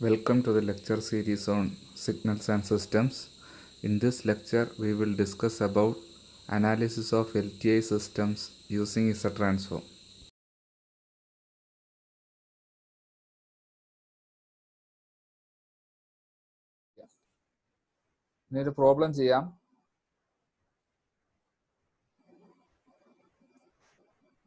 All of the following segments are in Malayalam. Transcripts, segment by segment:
Welcome to the lecture series on signals and systems. In this lecture, we will discuss about analysis of LTI systems using Z transform. ഇനി ഒരു പ്രോബ്ലം ചെയ്യാം.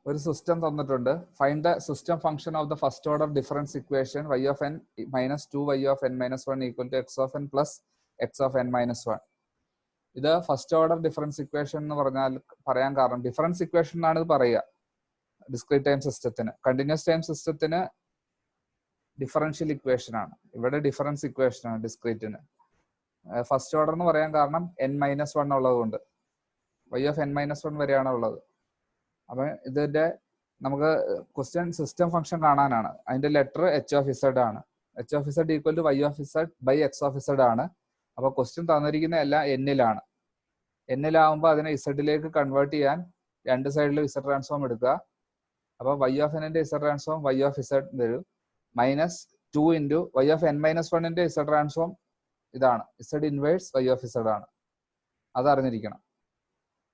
ഒരു സിസ്റ്റം തന്നിട്ടുണ്ട്. Find the system function of the first order difference equation y of n minus 2y of n minus 1 equal to x of n plus x of n minus 1. ഇത് ഫസ്റ്റ് ഓർഡർ ഡിഫറൻസ് ഇക്വേഷൻ എന്ന് പറയാൻ കാരണം ഡിഫറൻസ് ഇക്വേഷൻ എന്നാണ് ഇത് പറയുക. ഡിസ്ക്രീറ്റ് ടൈം സിസ്റ്റത്തിന്. കണ്ടിന്യൂസ് ടൈം സിസ്റ്റത്തിന് ഡിഫറൻഷ്യൽ ഇക്വേഷൻ ആണ്. ഇവിടെ ഡിഫറൻസ് ഇക്വേഷൻ ആണ് ഡിസ്ക്രീറ്റിന്. ഫസ്റ്റ് ഓർഡർ എന്ന് പറയാൻ കാരണം n-1 ഉള്ളത് കൊണ്ട് y of n-1 വരെയാണ് ഉള്ളത്. അപ്പൊ ഇതിന്റെ നമുക്ക് ക്വസ്റ്റ്യൻ സിസ്റ്റം ഫംഗ്ഷൻ കാണാനാണ്. അതിന്റെ ലെറ്റർ h of z ആണ്. h of z equal to y of z by x of z ആണ്. അപ്പൊ ക്വസ്റ്റ്യൻ തന്നിരിക്കുന്ന എല്ലാം n-ലാണ്. n-ലാവുമ്പോൾ അതിനെ z-ലേക്ക് കൺവേർട്ട് ചെയ്യാൻ രണ്ട് സൈഡിലും z ട്രാൻസ്ഫോം എടുക്കുക. അപ്പൊ y of n-ന്റെ z transform y of z വരും. മൈനസ് 2 ഇൻറ്റു y of n-1ന്റെ z ട്രാൻസ്ഫോം ഇതാണ്. z inverse y of z ആണ്. അത് അറിഞ്ഞിരിക്കണം.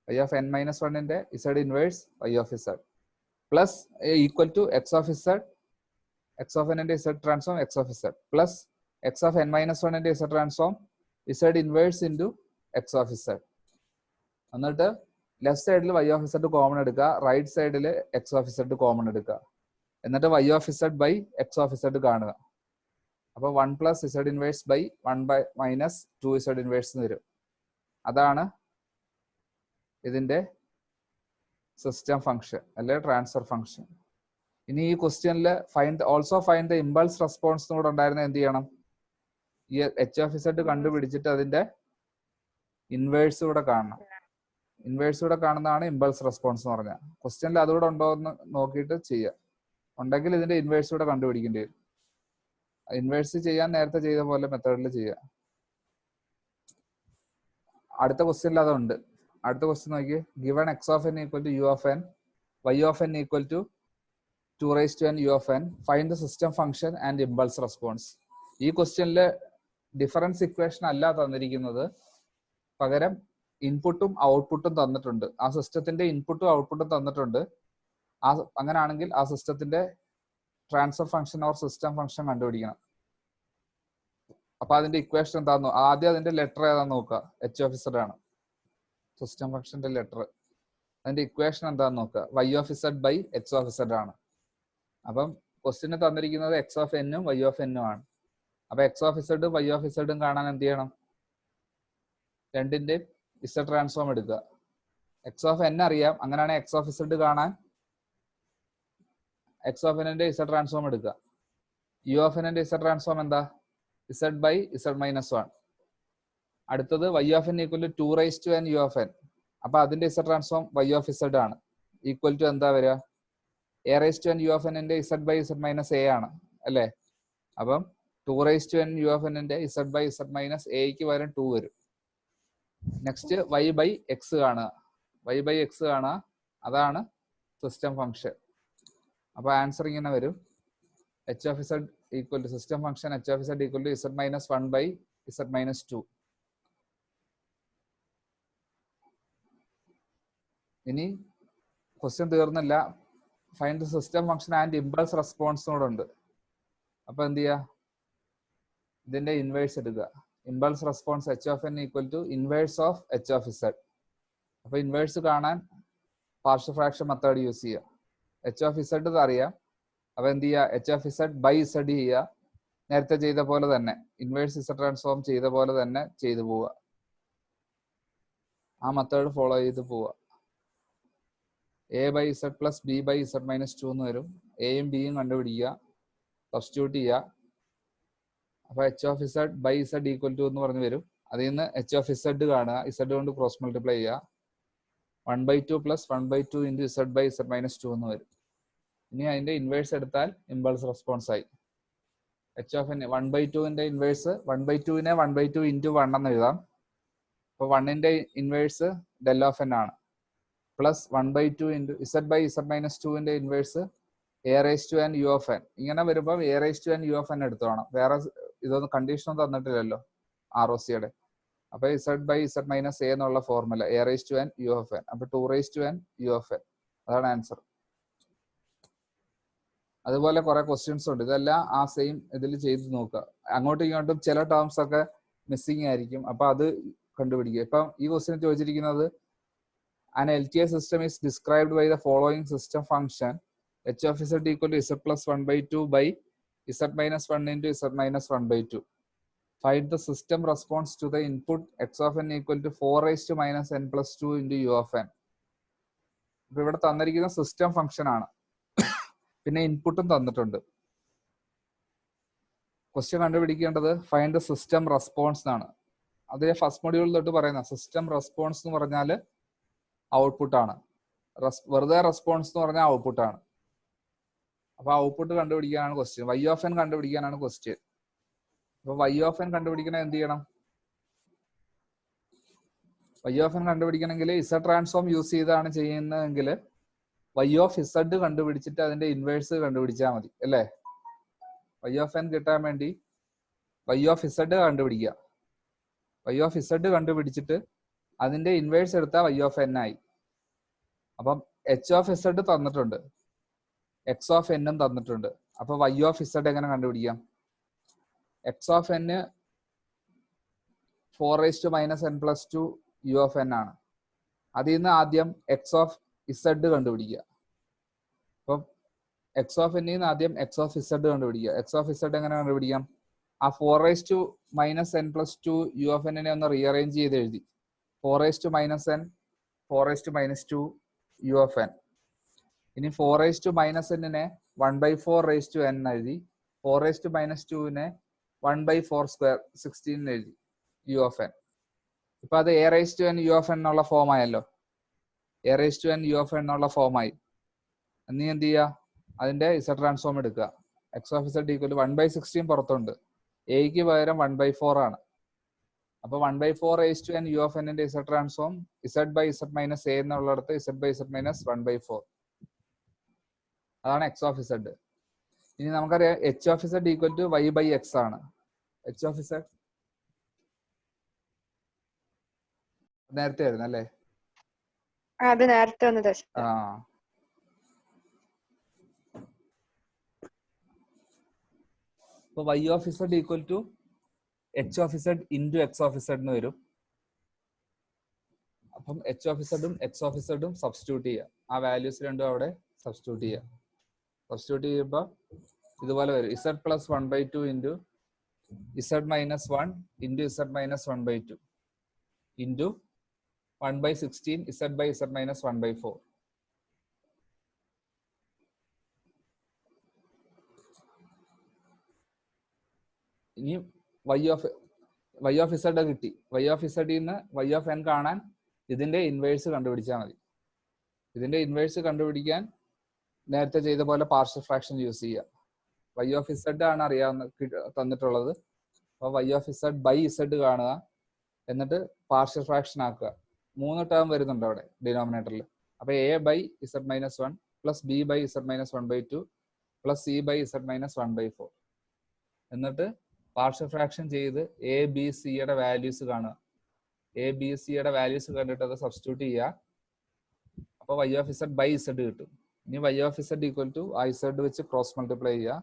y of n-1ന്റെ z inverse y of z plus equal to x of z, x of n-ന്റെ z transform x of z plus x of n-1ന്റെ z transform z inverse into x of z. എന്നിട്ട് ലെഫ്റ്റ് സൈഡിൽ y of z കോമൺ എടുക്കുക, റൈറ്റ് സൈഡിൽ x of z കോമൺ എടുക്കുക. എന്നിട്ട് y of z by x of z കാണുക. അപ്പൊ 1 plus z inverse by 1 by minus 2z inverse വരും. അതാണ് ഇതിന്റെ സിസ്റ്റം ഫംഗ്ഷൻ അല്ലെ ട്രാൻസ്ഫർ ഫംഗ്ഷൻ. ഇനി ഈ ക്വസ്റ്റ്യനിൽ also find the impulse response കൂടെ ഉണ്ടായിരുന്ന എന്ത് ചെയ്യണം? ഈ h of z കണ്ടുപിടിച്ചിട്ട് അതിന്റെ ഇൻവേഴ്സ് കൂടെ കാണണം. ഇൻവേഴ്സ് കൂടെ കാണുന്നതാണ് ഇമ്പൾസ് റെസ്പോൺസ് എന്ന് പറഞ്ഞാൽ. ക്വസ്റ്റ്യനിൽ അതുകൂടെ ഉണ്ടോ എന്ന് നോക്കിയിട്ട് ചെയ്യുക. ഉണ്ടെങ്കിൽ ഇതിന്റെ ഇൻവേഴ്സ് കൂടെ കണ്ടുപിടിക്കേണ്ടി വരും. ഇൻവേഴ്സ് ചെയ്യാൻ നേരത്തെ ചെയ്ത പോലെ മെത്തേഡിൽ ചെയ്യുക. അടുത്ത ക്വസ്റ്റ്യനിൽ അതുണ്ട്. അടുത്ത ക്വസ്റ്റ്യൻ നോക്കി, given x of n equal to u of n, y of n equal to 2 raised to n u of n, find the system function and impulse response. ഈ ക്വസ്റ്റ്യനിൽ ഡിഫറൻസ് ഇക്വേഷൻ അല്ല തന്നിരിക്കുന്നത്, പകരം ഇൻപുട്ടും ഔട്ട്പുട്ടും തന്നിട്ടുണ്ട്. ആ സിസ്റ്റത്തിന്റെ ഇൻപുട്ടും ഔട്ട്പുട്ടും തന്നിട്ടുണ്ട്. അങ്ങനെയാണെങ്കിൽ ആ സിസ്റ്റത്തിന്റെ transfer function or system function കണ്ടുപിടിക്കണം. അപ്പൊ അതിന്റെ ഇക്വേഷൻ എന്താന്ന് ആദ്യം അതിന്റെ ലെറ്റർ ഏതാന്ന് നോക്കുക. h of z ആണ് സിസ്റ്റം ഫംഗ്ഷന്റെ ലെറ്റർ. അതിന്റെ ഇക്വേഷൻ എന്താന്ന് നോക്കുക. y of z by x of z ആണ്. അപ്പം ക്വസ്റ്റ്യന് തന്നിരിക്കുന്നത് x of n-ഉം y of n-ഉം ആണ്. അപ്പൊ x of z y of z കാണാൻ എന്ത് ചെയ്യണം? രണ്ടിന്റെ z ട്രാൻസ്ഫോം എടുക്കുക. x of n അറിയാം, അങ്ങനെയാണ് x of z കാണാൻ x of n-ന്റെ z ട്രാൻസ്ഫോം എടുക്കുക. u of n-ന്റെ z ട്രാൻസ്ഫോം എന്താ? z by z minus 1. അടുത്തത് y of n equal to 2 raised to n u of n. അപ്പൊ അതിന്റെ z transform y of z ആണ്. ഈക്വൽ ടു എന്താ വരിക? a raised to n u of n-ന്റെ z by z minus a ആണ് അല്ലേ? അപ്പം 2 raised to n u of n-ന്റെ z ബൈ z മൈനസ് എക്ക് പകരം 2 വരും. നെക്സ്റ്റ് y ബൈ എക്സ് കാണുക. y ബൈ എക്സ് കാണുക, അതാണ് സിസ്റ്റം ഫംഗ്ഷൻ. അപ്പൊ ആൻസർ ഇങ്ങനെ വരും. h of z equal to system function h of z equal to z minus 1 by z minus 2. ഇനി ക്വസ്റ്റ്യൻ തീർന്നില്ല. Find the system function and impulse response കൂടെ ഉണ്ട്. അപ്പൊ എന്ത് ചെയ്യുക? ഇതിന്റെ ഇൻവേഴ്സ് എടുക്കുക. Impulse response h of n equal to inverse of h of z. അപ്പൊ ഇൻവേഴ്സ് കാണാൻ പാർഷ്യൽ ഫ്രാക്ഷൻ മെത്തേഡ് യൂസ് ചെയ്യുക. h of z അറിയാം. അപ്പൊ എന്ത് ചെയ്യുക? h of z by z ചെയ്യുക. നേരത്തെ ചെയ്ത പോലെ തന്നെ ഇൻവേഴ്സ് z ട്രാൻസ്ഫോം ചെയ്ത പോലെ തന്നെ ചെയ്തു പോവുക. ആ മെത്തേഡ് ഫോളോ ചെയ്ത് പോവുക. a by z plus b by z minus 2 എന്ന് വരും. എയും ബിയും കണ്ടുപിടിക്കുക, സബ്സ്റ്റിറ്റ്യൂട്ട് ചെയ്യുക. അപ്പൊ h of z by z equal to എന്ന് പറഞ്ഞു വരും. അതിൽ നിന്ന് h of z കാണുക, z കൊണ്ട് ക്രോസ് മൾട്ടിപ്ലൈ ചെയ്യുക. 1/2 plus 1/2 into z by z minus 2 എന്ന് വരും. ഇനി അതിന്റെ ഇൻവേഴ്സ് എടുത്താൽ ഇമ്പൾസ് റെസ്പോൺസ് ആയി. h of n 1/2ന്റെ ഇൻവേഴ്സ് 1/2നെ 1/2 ഇൻറ്റു 1 എന്ന് എഴുതാം. അപ്പൊ 1ന്റെ ഇൻവേഴ്സ് del of n ആണ്. Plus 1/2 into z by z minus 2ന്റെ inverse a raised to n u of n. ഇങ്ങനെ വരുമ്പോൾ a raised to n u of n എടുത്തോണം. വേറെ ഇതൊന്നും കണ്ടീഷൻ തന്നിട്ടില്ലല്ലോ ROCയുടെ. അപ്പൊ Z/Z - A എന്നുള്ള ഫോർമുല A⁻n U(n). അപ്പൊ 2(n U(n). അതാണ് ആൻസർ. അതുപോലെ കുറെ ക്വസ്റ്റ്യൻസ് ഉണ്ട്. ഇതെല്ലാം ആ സെയിം ഇതിൽ ചെയ്ത് നോക്കുക. അങ്ങോട്ടും ഇങ്ങോട്ടും ചില ടേംസ് ഒക്കെ മിസ്സിംഗ് ആയിരിക്കും. അപ്പൊ അത് കണ്ടുപിടിക്കുക. ഇപ്പം ഈ ക്വസ്റ്റ്യൻ ചോദിച്ചിരിക്കുന്നത് an LTI system is described by the following system function h of z equal to z plus 1/2 by z - 1 into z - 1/2. Find the system response to the input x of n equal to 4 raised to minus n plus 2 into u of n. ഇപ്പൊ ഇവിടെ തന്നിരിക്കുന്ന സിസ്റ്റം ഫംഗ്ഷൻ ആണ്. പിന്നെ ഇൻപുട്ടും തന്നിട്ടുണ്ട്. ക്വസ്റ്റ്യൻ കണ്ടുപിടിക്കേണ്ടത് ഫൈൻഡ് ദ സിസ്റ്റം റെസ്പോൺസ് എന്നാണ്. അതേ ഫസ്റ്റ് മൊഡ്യൂളിൽ തൊട്ട് പറയുന്ന സിസ്റ്റം റെസ്പോൺസ് എന്ന് പറഞ്ഞാൽ ഔട്ട്പുട്ട് ആണ്. വെറുതെ റെസ്പോൺസ് എന്ന് പറഞ്ഞാൽ ഔട്ട്പുട്ട് ആണ്. അപ്പൊ ഔട്ട്പുട്ട് കണ്ടുപിടിക്കാനാണ് ക്വസ്റ്റ്യൻ. y of n കണ്ടുപിടിക്കാനാണ് ക്വസ്റ്റ്യൻ. അപ്പൊ y of n കണ്ടുപിടിക്കണ എന്ത് ചെയ്യണം? y of n കണ്ടുപിടിക്കണമെങ്കിൽ z ട്രാൻസ്ഫോം യൂസ് ചെയ്താണ് ചെയ്യുന്നതെങ്കിൽ y of z കണ്ടുപിടിച്ചിട്ട് അതിന്റെ ഇൻവേഴ്സ് കണ്ടുപിടിച്ചാൽ മതി അല്ലേ? y of n കിട്ടാൻ വേണ്ടി y of z കണ്ടുപിടിക്കുക. y of z കണ്ടുപിടിച്ചിട്ട് അതിന്റെ ഇൻവേഴ്സ് എടുത്താൽ y of n ആയി. അപ്പം h of z തന്നിട്ടുണ്ട്, x of n തന്നിട്ടുണ്ട്. അപ്പൊ y of z എങ്ങനെ കണ്ടുപിടിക്കാം? x of n 4 raised to minus n plus 2 u of n ആണ്. അതിൽ നിന്ന് ആദ്യം x of z കണ്ടുപിടിക്കുക. അപ്പം x of n നിന്ന് ആദ്യം x of z കണ്ടുപിടിക്കുക. x of z എങ്ങനെ കണ്ടുപിടിക്കാം? ആ 4 raised to minus n plus 2 u of n നെ ഒന്ന് റീഅറേഞ്ച് ചെയ്ത് എഴുതി. 4 raised to minus n, 4 raised to minus 2 u of n. ഇനി 4 raised to minus n നെ 1/4 raised to n എഴുതി. 4 raised to minus 2 നെ 1/4 സ്ക്വയർ 16 എഴുതി u of n. ഇപ്പൊ അത് a raised to n u of n എന്നുള്ള ഫോം ആയല്ലോ. a raised to n u of n എന്നുള്ള ഫോം ആയി. നീ എന്ത് ചെയ്യുക? അതിന്റെ z ട്രാൻസ്ഫോം എടുക്കുക. x of z ഈക്വൽ 1/16 പുറത്തുണ്ട്. എക്ക് പകരം 1/4 ആണ്. അപ്പൊ 1/4 raised to n u of n ന്റെ z ട്രാൻസ്ഫോം z/z - a എന്നുള്ളിടത്ത് z/z - 1/4. അതാണ് x of z. ഇനി നമുക്കറിയാം h of z equal to y/x ആണ്. h of z നേരത്തെ ആയിരുന്നു അല്ലേ? അത് നേരത്തെ വന്നത്. ആ, അപ്പൊ y of z equal to h of z into x of z എന്ന് വരും. അപ്പം h of z ഉം x of z ഉം സബ്സ്റ്റിറ്റ്യൂട്ട് ചെയ്യുക. ആ വാല്യൂസ് രണ്ടും അവിടെ സബ്സ്റ്റിറ്റ്യൂട്ട് ചെയ്യുക. സബ്സ്റ്റിറ്റ്യൂട്ട് ചെയ്യുമ്പോൾ ഇതുപോലെ വരും. z plus 1/2 into z minus 1 into z minus 1/2 into 1/16 z/z minus 1/4. ഇനി y of z കിട്ടി. y of z നിന്ന് y of n കാണാൻ ഇതിന്റെ ഇൻവേഴ്സ് കണ്ടുപിടിച്ചാൽ മതി. ഇതിന്റെ ഇൻവേഴ്സ് കണ്ടുപിടിക്കാൻ നേരത്തെ ചെയ്ത പോലെ പാർഷ്യൽ ഫ്രാക്ഷൻ യൂസ് ചെയ്യുക. y of z ആണ് അറിയാവുന്ന തന്നിട്ടുള്ളത്. അപ്പൊ y of z by z കാണുക, എന്നിട്ട് പാർഷ്യൽ ഫ്രാക്ഷൻ ആക്കുക. 3 ടേം വരുന്നുണ്ട് അവിടെ ഡിനോമിനേറ്ററിൽ. അപ്പൊ a by z minus 1 plus b by z minus 1/2 plus c by z minus 1/4. എന്നിട്ട് പാർഷ്യൽ ഫ്രാക്ഷൻ ചെയ്ത് എ ബി സിയുടെ വാല്യൂസ് കാണുക. എ ബി സിയുടെ വാല്യൂസ് കണ്ടിട്ട് അത് സബ്സ്റ്റിറ്റ്യൂട്ട് ചെയ്യുക. അപ്പൊ y of z by z കിട്ടും. ഇനി y of z equal to i z വെച്ച് ക്രോസ് മൾട്ടിപ്ലൈ ചെയ്യുക.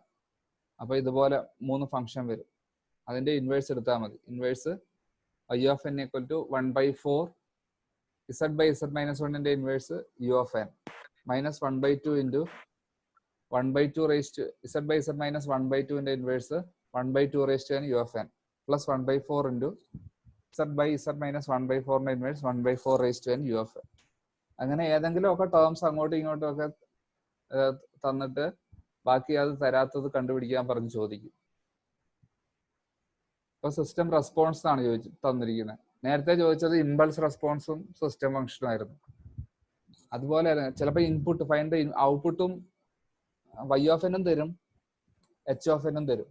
അപ്പൊ ഇതുപോലെ 3 ഫംഗ്ഷൻ വരും. അതിന്റെ ഇൻവേഴ്സ് എടുത്താൽ മതി. Inverse y of n equal to 1/4 z/z minus 1 ന്റെ inverse u of n minus 1/2 into 1/2 raised z/z minus 1/2 ന്റെ ഇൻവേഴ്സ് 1/2 റേസ്റ്റ് n u of n plus 1/4 into z/z minus 1/4 ന്റെ ഇൻവേഴ്സ് 1/4 റേസ്റ്റ് n u of n. അങ്ങനെ ഏതെങ്കിലും ഒക്കെ ടേംസ് അങ്ങോട്ടും ഇങ്ങോട്ടും ഒക്കെ തന്നിട്ട് ബാക്കി അത് തരാത്തത് കണ്ടുപിടിക്കാൻ പറഞ്ഞ് ചോദിക്കും. ഇപ്പൊ സിസ്റ്റം റെസ്പോൺസ് ആണ് തന്നിരിക്കുന്നത്. നേരത്തെ ചോദിച്ചത് ഇമ്പൾസ് റെസ്പോൺസും സിസ്റ്റം ഫംഗ്ഷനും ആയിരുന്നു. അതുപോലെ ചിലപ്പോൾ ഇൻപുട്ട് ഫൈൻഡ് ഔട്ട്പുട്ടും y of n തരും, h of n തരും.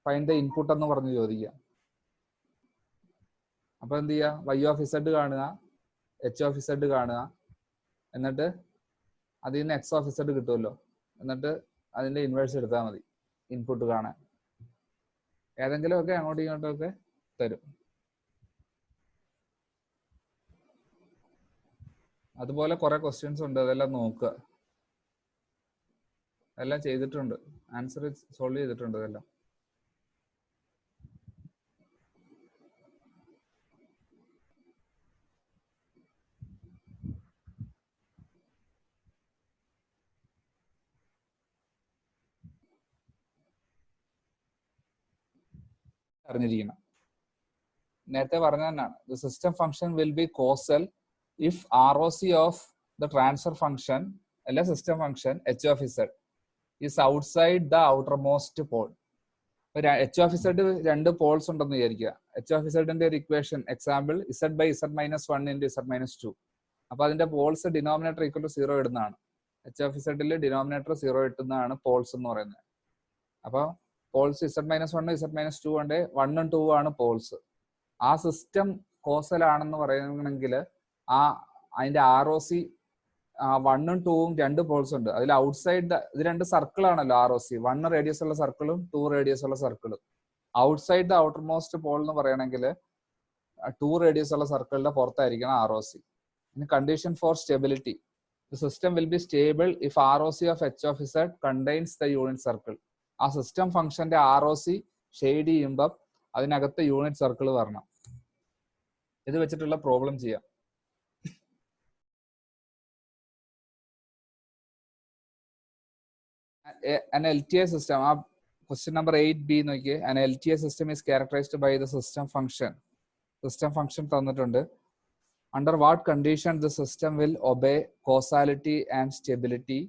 ഫൈൻഡ് ദ ഇൻപുട്ട് എന്ന് പറഞ്ഞ് ചോദിക്കുക. അപ്പൊ എന്ത് ചെയ്യുക? y of z കാണുക, h of z കാണുക, എന്നിട്ട് അതിൽ നിന്ന് x of z കിട്ടുമല്ലോ. എന്നിട്ട് അതിന്റെ ഇൻവേഴ്സ് എടുത്താൽ മതി ഇൻപുട്ട് കാണാൻ. ഏതെങ്കിലും ഒക്കെ അങ്ങോട്ടും ഇങ്ങോട്ടും ഒക്കെ തരും. അതുപോലെ കുറെ ക്വസ്റ്റ്യൻസ് ഉണ്ട്, അതെല്ലാം നോക്കുക. എല്ലാം ചെയ്തിട്ടുണ്ട്, ആൻസർ സോൾവ് ചെയ്തിട്ടുണ്ട് ഇതെല്ലാം. അറിഞ്ഞിരിക്കണം. നേരത്തെ പറഞ്ഞ തന്നെയാണ്, the system function will be causal if ROC of the transfer function അല്ലെ system function h of z is outside the outermost pole. h of z രണ്ട് പോൾസ് ഉണ്ടെന്ന് വിചാരിക്കുക. h of z ന്റെ ഒരു equation example z by z minus 1 into z minus 2. അപ്പൊ അതിന്റെ പോൾസ് ഡിനോമിനേറ്റർ ഈക്വൽ ടു 0 ഇടുന്നതാണ്. h of z ഡിനോമിനേറ്റർ 0 ഇട്ടുന്നതാണ് പോൾസ് എന്ന് പറയുന്നത്. അപ്പൊ poles z minus 1 z minus 2 ഉണ്ട്, 1 ഉം 2 ആണ് പോൾസ്. ആ സിസ്റ്റം കോസൽ ആണെന്ന് പറയണമെങ്കിൽ അതിന്റെ ROC 1 ഉം 2 ഉം രണ്ട് പോൾസ് ഉണ്ട്. അതിൽ ഔട്ട്സൈഡ് ഇത് രണ്ട് സർക്കിൾ ആണല്ലോ ROC, 1 റേഡിയസ് ഉള്ള സർക്കിളും 2 റേഡിയസ് ഉള്ള സർക്കിളും. Outside the outermost pole എന്ന് പറയണമെങ്കിൽ 2 റേഡിയസ് ഉള്ള സർക്കിളിന്റെ പുറത്തായിരിക്കണം ROC. ഇനി condition for stability, the system will be stable if ROC of h of z contains the unit circle. ആ സിസ്റ്റം ഫംഗ്ഷന്റെ ROC ഷെയ്ഡ് ചെയ്യുമ്പോൾ അതിനകത്ത് യൂണിറ്റ് സർക്കിൾ വരണം. ഇത് വെച്ചിട്ടുള്ള പ്രോബ്ലം ചെയ്യാം. An LTI system, question number 8b നോക്കിയേ. An LTI system is characterized by the system function. System function തന്നിട്ടുണ്ട്. Under what condition the system will obey causality and stability?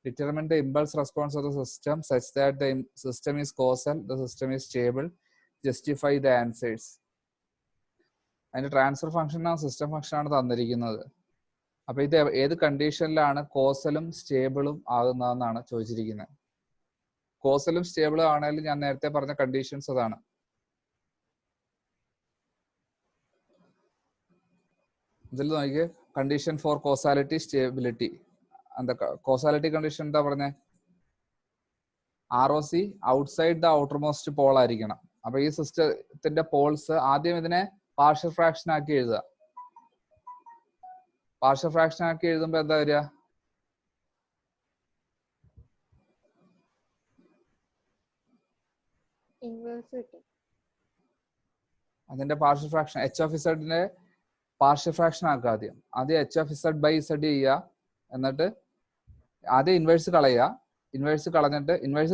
Determine the impulse response of the system such that the system is causal, the system is stable. Justify the answers. അതിന്റെ ട്രാൻസ്ഫർ ഫംഗ്ഷൻ സിസ്റ്റം ഫംഗ്ഷൻ ആണ് തന്നിരിക്കുന്നത്. അപ്പൊ ഇത് ഏത് കണ്ടീഷനിലാണ് കോസലും സ്റ്റേബിളും ആകുന്നതെന്നാണ് ചോദിച്ചിരിക്കുന്നത്. കോസലും സ്റ്റേബിളും ആണെങ്കിലും ഞാൻ നേരത്തെ പറഞ്ഞ കണ്ടീഷൻസ് അതാണ്. ഇതിൽ നോക്കിയേ, കണ്ടീഷൻ ഫോർ കോസാലിറ്റി സ്റ്റേബിലിറ്റി. എന്താ കോസാലിറ്റി കണ്ടീഷൻ എന്താ പറഞ്ഞേ? ROC outside the outermost pole ആയിരിക്കണം. അപ്പൊ ഈ സിസ്റ്റത്തിന്റെ പോൾസ് ആദ്യം ഇതിനെ പാർഷ്യൽ ഫ്രാക്ഷൻ ആക്കി എഴുതുക. പാർഷ്യൽ ഫ്രാക്ഷൻ ആക്കി എഴുതുമ്പോ എന്താ വരിക? അതിന്റെ partial fraction h of z ന്റെ പാർഷ്യൽ ഫ്രാക്ഷൻ ആക്കുക. ആദ്യം h of z by z ചെയ്യുക, എന്നിട്ട് ആദ്യം ഇൻവേഴ്സ് കളയുക. ഇൻവേഴ്സ്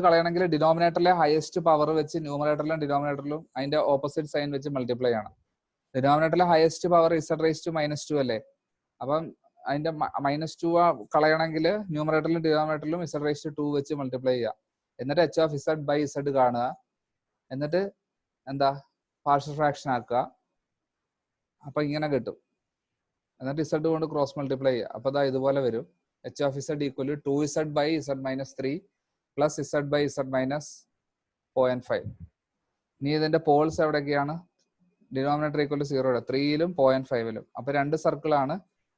കളയണമെങ്കിൽ ഡിനോമിനേറ്ററിലെ ഹയസ്റ്റ് പവർ വെച്ച് ന്യൂമറേറ്ററിലും ഡിനോമിനേറ്ററിലും അതിന്റെ ഓപ്പോസിറ്റ് സൈൻ വെച്ച് മൾട്ടിപ്ലൈ ചെയ്യണം. ഡിനോമിനേറ്ററിലെ ഹയസ്റ്റ് പവർ z⁻² അല്ലേ? അപ്പം അതിന്റെ -2 കളയണമെങ്കിൽ ന്യൂമറേറ്ററിലും ഡിനോമിനേറ്ററിലും z⁻² വെച്ച് മൾട്ടിപ്ലൈ ചെയ്യുക. എന്നിട്ട് h of z by z കാണുക, എന്നിട്ട് എന്താ പാർഷ്യൽ ഫ്രാക്ഷൻ ആക്കുക. അപ്പൊ ഇങ്ങനെ കിട്ടും. എന്നിട്ട് z കൊണ്ട് ക്രോസ് മൾട്ടിപ്ലൈ ചെയ്യുക. അപ്പൊ ഇതാ ഇതുപോലെ വരും. h of z equal to 2z by z-3 plus z by z-0.5. ഇനി ഇതിന്റെ പോൾസ് എവിടെയൊക്കെയാണ്? ഡിനോമിനേറ്റർ ഈക്വൽ ടു 0, 3ലും 0.5ലും. അപ്പൊ രണ്ട് സർക്കിളാണ്,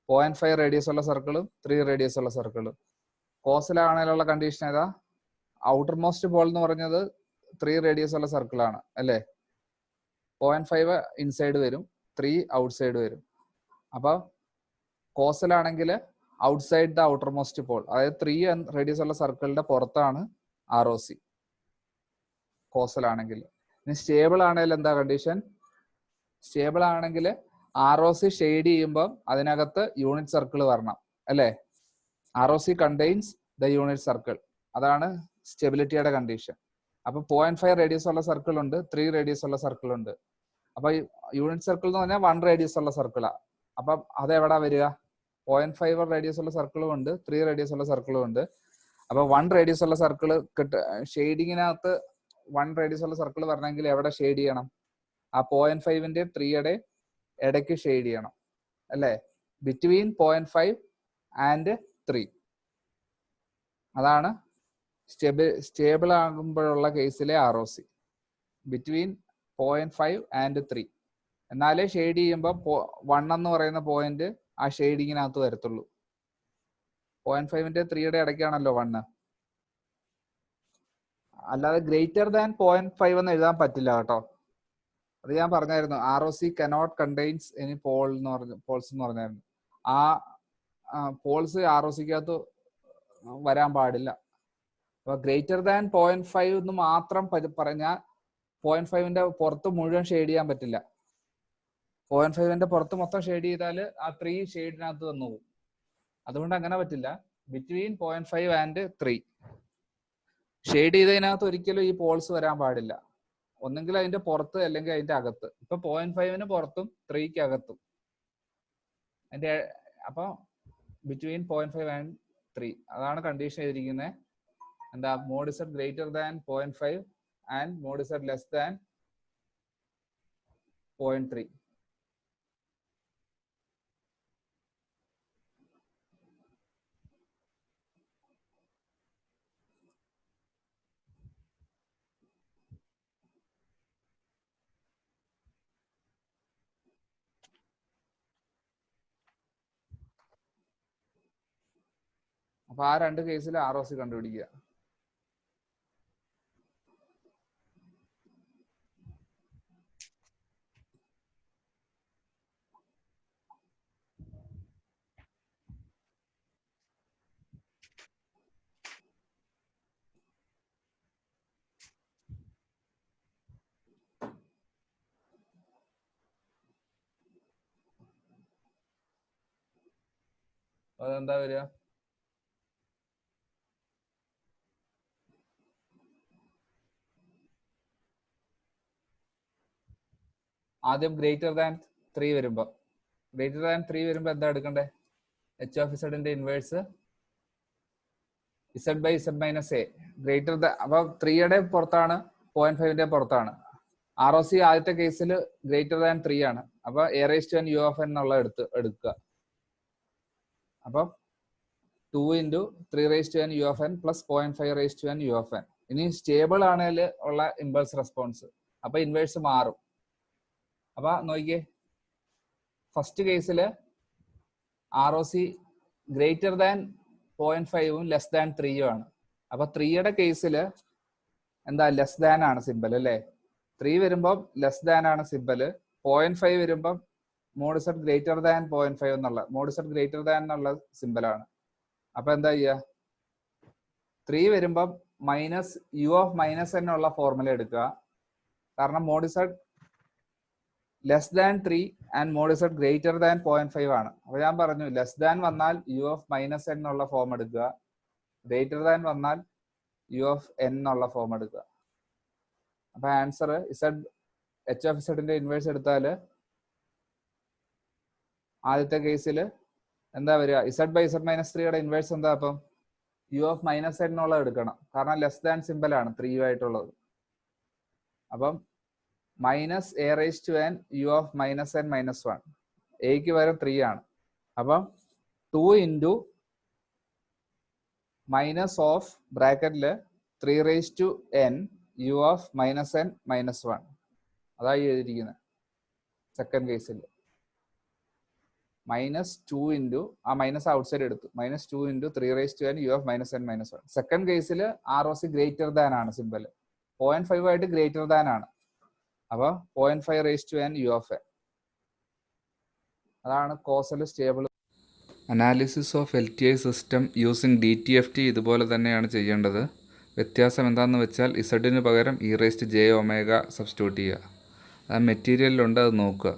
0.5 റേഡിയസ് ഉള്ള സർക്കിളും 3 റേഡിയസ് ഉള്ള സർക്കിളും. കോസലാണേലുള്ള കണ്ടീഷൻ ഏതാ? ഔട്ടർ മോസ്റ്റ് പോൾ എന്ന് പറഞ്ഞത് 3 റേഡിയസ് ഉള്ള സർക്കിളാണ് അല്ലേ? 0.5 ഇൻസൈഡ് വരും, 3 ഔട്ട്സൈഡ് വരും. അപ്പൊ കോസലാണെങ്കിൽ outside the outermost pole, അതായത് 3 റേഡിയസ് ഉള്ള സർക്കിളിന്റെ പുറത്താണ് ROC കോസൽ ആണെങ്കിൽ. ഇനി സ്റ്റേബിൾ ആണെങ്കിൽ എന്താ കണ്ടീഷൻ? സ്റ്റേബിൾ ആണെങ്കിൽ ROC ഷെയ്ഡ് ചെയ്യുമ്പോൾ അതിനകത്ത് യൂണിറ്റ് സർക്കിൾ വരണം അല്ലേ? ROC contains the unit circle, അതാണ് സ്റ്റെബിലിറ്റിയുടെ കണ്ടീഷൻ. അപ്പൊ 0.5 റേഡിയസ് ഉള്ള സർക്കിൾ ഉണ്ട്, 3 റേഡിയസ് ഉള്ള സർക്കിൾ ഉണ്ട്. അപ്പൊ യൂണിറ്റ് സർക്കിൾ എന്ന് പറഞ്ഞാൽ 1 റേഡിയസ് ഉള്ള സർക്കിളാ. അപ്പൊ അതെവിടാ വരിക? 0.5 റേഡിയസ് ഉള്ള സർക്കിളും ഉണ്ട്, 3 റേഡിയസ് ഉള്ള സർക്കിളും ഉണ്ട്. അപ്പൊ 1 റേഡിയസ് ഉള്ള സർക്കിൾ ഷെയ്ഡിങ്ങിനകത്ത് 1 റേഡിയസ് ഉള്ള സർക്കിൾ വരണമെങ്കിൽ എവിടെ ഷെയ്ഡ് ചെയ്യണം? ആ 0.5ന്റെ 3യുടെ ഇടയ്ക്ക് ഷെയ്ഡ് ചെയ്യണം അല്ലേ? Between 0.5 and 3. അതാണ് സ്റ്റേബിൾ ആകുമ്പോഴുള്ള കേസിലെ ROC, ബിറ്റ്വീൻ 0.5 ആൻഡ് 3. എന്നാലേ ഷെയ്ഡ് ചെയ്യുമ്പോൾ 1 എന്ന് പറയുന്ന പോയിന്റ് ആ ഷെയ്ഡിങ്ങിനകത്ത് വരത്തുള്ളൂ. 0.5ന്റെ 3യുടെ ഇടയ്ക്കാണല്ലോ 1. അല്ലാതെ ഗ്രേറ്റർ ദാൻ 0.5 എന്ന് എഴുതാൻ പറ്റില്ല കേട്ടോ. അത് ഞാൻ പറഞ്ഞായിരുന്നു. ROC cannot contains any poles എന്ന് പറഞ്ഞായിരുന്നു. ആ പോൾസ് ROCക്കകത്ത് വരാൻ പാടില്ല. അപ്പൊ ഗ്രേറ്റർ ദാൻ 0.5 എന്ന് മാത്രം പറഞ്ഞാൽ 0.5ന്റെ പുറത്ത് മുഴുവൻ ഷെയ്ഡ് ചെയ്യാൻ പറ്റില്ല. 0.5ന്റെ പുറത്ത് മൊത്തം ഷെയ്ഡ് ചെയ്താൽ ആ 3 ഷെയ്ഡിനകത്ത് വന്നു പോകും. അതുകൊണ്ട് അങ്ങനെ പറ്റില്ല. ബിറ്റ്വീൻ 0.5 ആൻഡ് 3 ഷെയ്ഡ് ചെയ്തതിനകത്ത് ഒരിക്കലും ഈ പോൾസ് വരാൻ പാടില്ല. ഒന്നെങ്കിൽ അതിന്റെ പുറത്ത് അല്ലെങ്കിൽ അതിന്റെ അകത്ത്. ഇപ്പൊ 0.5ന് പുറത്തും 3ക്ക് അകത്തും. അതിന്റെ അപ്പൊ ബിറ്റ്വീൻ 0.5 ആൻഡ് 3 അതാണ് കണ്ടീഷൻ എഴുതിയിരിക്കുന്നത്. എന്താ? Mod z greater than 0.5 and mod z less than 0.3. അപ്പൊ ആ രണ്ട് കേസിൽ ROC കണ്ടുപിടിക്കുക. അതെന്താ വരിക? ആദ്യം ഗ്രേറ്റർ ദാൻ 3 വരുമ്പോ എന്താ എടുക്കണ്ടേ? എച്ച് ഓഫ് ഇസഡിന്റെ inverse z by z minus a. Greater than അപ്പൊ 3യുടെ പുറത്താണ്, 0.5ന്റെ പുറത്താണ്. ROC ആദ്യത്തെ കേസിൽ ഗ്രേറ്റർ ദാൻ 3 ആണ്. അപ്പൊ a⁻n u(n) എന്നുള്ള എടുക്കുക. അപ്പൊ 2 × 3⁻n u(n) plus 0.5⁻n u(n). ഇനി സ്റ്റേബിൾ ആണെങ്കിൽ ഉള്ള ഇമ്പൾസ് റെസ്പോൺസ്. അപ്പൊ ഇൻവേഴ്സ് മാറും. അപ്പൊ നോക്കിയേ, ഫസ്റ്റ് കേസില് ROC ഗ്രേറ്റർ ദാൻ 0.5ഉം ലെസ് ദാൻ 3ഉം ആണ്. അപ്പൊ 3യുടെ കേസിൽ എന്താ? ലെസ് ദാൻ ആണ് സിമ്പൽ അല്ലേ? 3 വരുമ്പം ലെസ് ദാൻ ആണ് സിമ്പല്. 0.5 വരുമ്പം മോഡ് ഇസഡ് ഗ്രേറ്റർ ദാൻ 0.5 എന്നുള്ള മോഡ് ഇസഡ് ഗ്രേറ്റർ ദാൻ എന്നുള്ള സിമ്പലാണ്. അപ്പൊ എന്താ ചെയ്യുക? 3 വരുമ്പം മൈനസ് u(-n) ഉള്ള ഫോർമുല എടുക്കുക. കാരണം mod z less than 3 and mod z greater than 0.5 ആണ്. അപ്പൊ ഞാൻ പറഞ്ഞു ലെസ് ദാൻ വന്നാൽ u(-n) എന്നുള്ള ഫോം എടുക്കുക, ഗ്രേറ്റർ ദാൻ വന്നാൽ u(n) എന്നുള്ള ഫോം എടുക്കുക. അപ്പൊ ആൻസർ എച്ച് ഓഫ് ഇസഡിന്റെ ഇൻവേഴ്സ് എടുത്താൽ ആദ്യത്തെ കേസിൽ എന്താ വരിക? ഇസഡ് ബൈ ഇസഡ് മൈനസ് 3യുടെ ഇൻവേഴ്സ് എന്താ? അപ്പം u(-n) എന്നുള്ളത് എടുക്കണം. കാരണം ലെസ് ദാൻ സിമ്പൽ ആണ് 3 ആയിട്ടുള്ളത്. അപ്പം മൈനസ് a⁻n u(-n - 1). എക്ക് പകരം 3 ആണ്. അപ്പം 2 × മൈനസ് ഓഫ് ബ്രാക്കറ്റില് 3⁻n u(-n - 1). അതായി എഴുതിയിരിക്കുന്നത് സെക്കൻഡ് കേസിൽ. -2 × ആ മൈനസ് ഔട്ട്സൈഡ് എടുത്തു. -2 × 3⁻n u(-n - 1). സെക്കൻഡ് കേസിൽ ROC ഗ്രേറ്റർ ദാൻ ആണ് സിമ്പൽ. 0.5 ആയിട്ട് ഗ്രേറ്റർ ദാൻ ആണ്. അപ്പൊ 0.5⁻n u(n). അതാണ് causal stable. Analysis of LTI system using DTFT ഇതുപോലെ തന്നെയാണ് ചെയ്യേണ്ടത്. വ്യത്യാസം എന്താണെന്ന് വെച്ചാൽ ഇസഡിന് പകരം e⁻j⍵ സബ്സ്റ്റിറ്റ്യൂട്ട് ചെയ്യുക. അത് മെറ്റീരിയലിലുണ്ട്, അത് നോക്കുക.